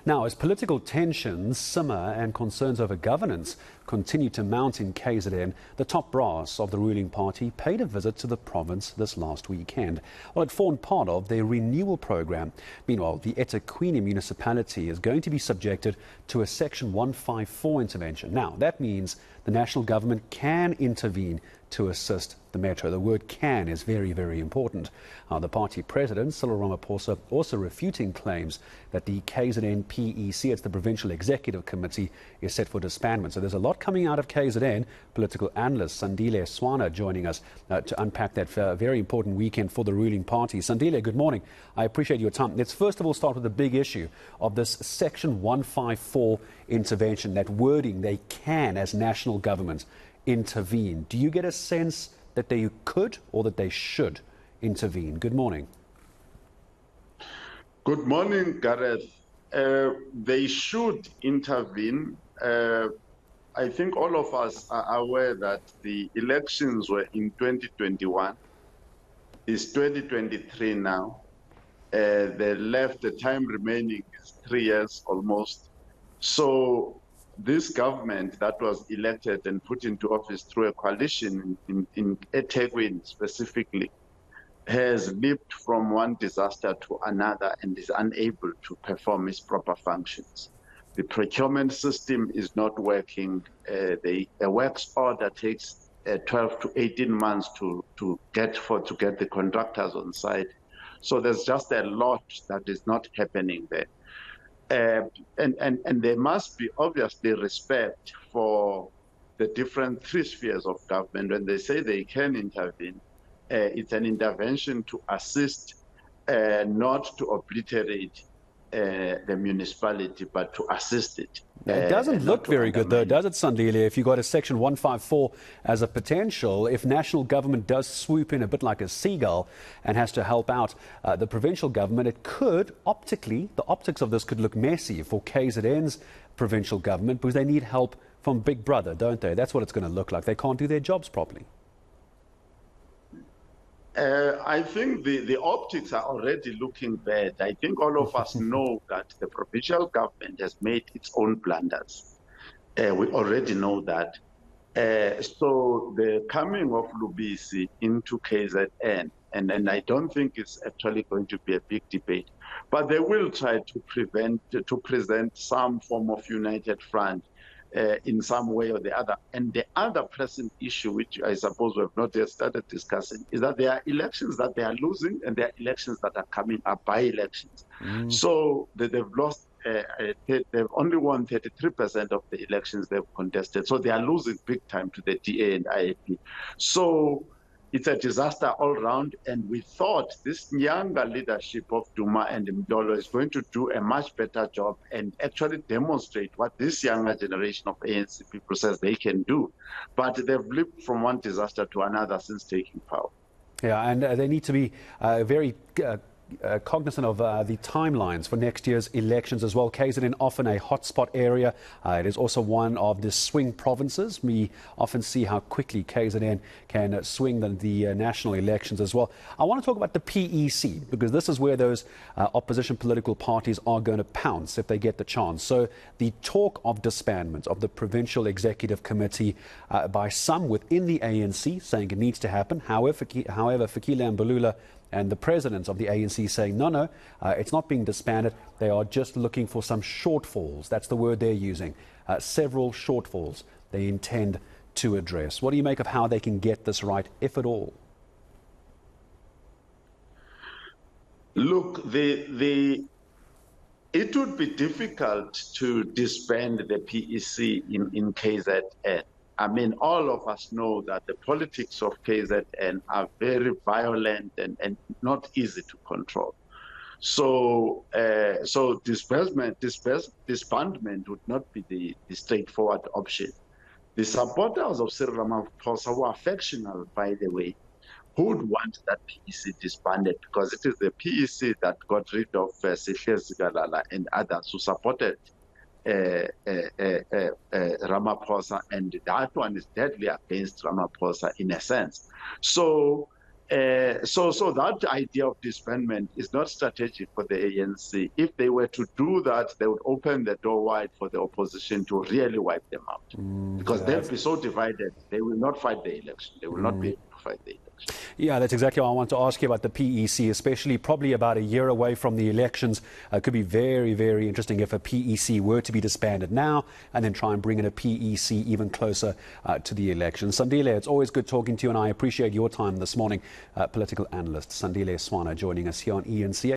Now, as political tensions simmer and concerns over governance continue to mount in KZN, the top brass of the ruling party paid a visit to the province this last weekend. Well, it formed part of their renewal program. Meanwhile, the eThekwini municipality is going to be subjected to a Section 154 intervention. Now, that means the national government can intervene to assist the metro. The word "can" is very, very important. The party president, Cyril Ramaphosa, also refuting claims that the KZN PEC, it's the Provincial Executive Committee, is set for disbandment. So there's a lot coming out of KZN. Political analyst Sandile Swana joining us to unpack that very important weekend for the ruling party. Sandile, good morning. I appreciate your time. Let's first of all start with the big issue of this Section 154 intervention, that wording, they can, as national government, intervene. Do you get a sense that they could or that they should intervene? Good morning. Good morning, Gareth. They should intervene. I think all of us are aware that the elections were in 2021. It's 2023 now. The time remaining is 3 years almost. So this government that was elected and put into office through a coalition in eThekwini specifically has leaped from one disaster to another and is unable to perform its proper functions. The procurement system is not working. The works order takes 12 to 18 months to get the contractors on site. So there's just a lot that is not happening there. And there must be obviously respect for the different three spheres of government. When they say they can intervene, it's an intervention to assist, not to obliterate the municipality, but to assist it. It doesn't look very good, though, does it, Sandile? If you've got a Section 154 as a potential, if national government does swoop in a bit like a seagull and has to help out the provincial government, it could, optically, the optics of this could look messy for KZN's provincial government because they need help from Big Brother, don't they? That's what it's going to look like. They can't do their jobs properly. I think the optics are already looking bad. I think all of us know that the provincial government has made its own blunders. We already know that. So the coming of Lubisi into KZN, and I don't think it's actually going to be a big debate, but they will try to present some form of united front in some way or the other. And the other pressing issue, which I suppose we have not yet started discussing, is that there are elections that they are losing and there are elections that are coming up by elections. So they've lost, they've only won 33% of the elections they've contested. So they are losing big time to the DA and IAP. So it's a disaster all round, and we thought this younger leadership of Duma and Mdolo is going to do a much better job and actually demonstrate what this younger generation of ANC people says they can do. But they've leaped from one disaster to another since taking power. Yeah, and they need to be very cognizant of the timelines for next year's elections as well. KZN often a hotspot area. It is also one of the swing provinces. We often see how quickly KZN can swing the national elections as well. I want to talk about the PEC because this is where those opposition political parties are going to pounce if they get the chance. So the talk of disbandment of the Provincial Executive Committee by some within the ANC saying it needs to happen. However, Fikile Mbalula and the president of the ANC saying, no, it's not being disbanded. They are just looking for some shortfalls. That's the word they're using. Several shortfalls they intend to address. What do you make of how they can get this right, if at all? Look, it would be difficult to disband the PEC in KZN. I mean, all of us know that the politics of KZN are very violent and not easy to control. So, disbandment would not be the straightforward option. The supporters of Cyril Ramaphosa, who are factional, by the way, who would want that PEC disbanded because it is the PEC that got rid of Sandile Swana and others who supported Ramaphosa, and that one is deadly against Ramaphosa in a sense. So So that idea of disbandment is not strategic for the ANC. If they were to do that, they would open the door wide for the opposition to really wipe them out. Because they'll be so divided, they will not fight the election. They will not be able to fight the election. Yeah, that's exactly what I want to ask you about the PEC, especially probably about a year away from the elections. It could be very, very interesting if a PEC were to be disbanded now and then try and bring in a PEC even closer to the election. Sandile, it's always good talking to you, and I appreciate your time this morning. Political analyst Sandile Swana joining us here on eNCA.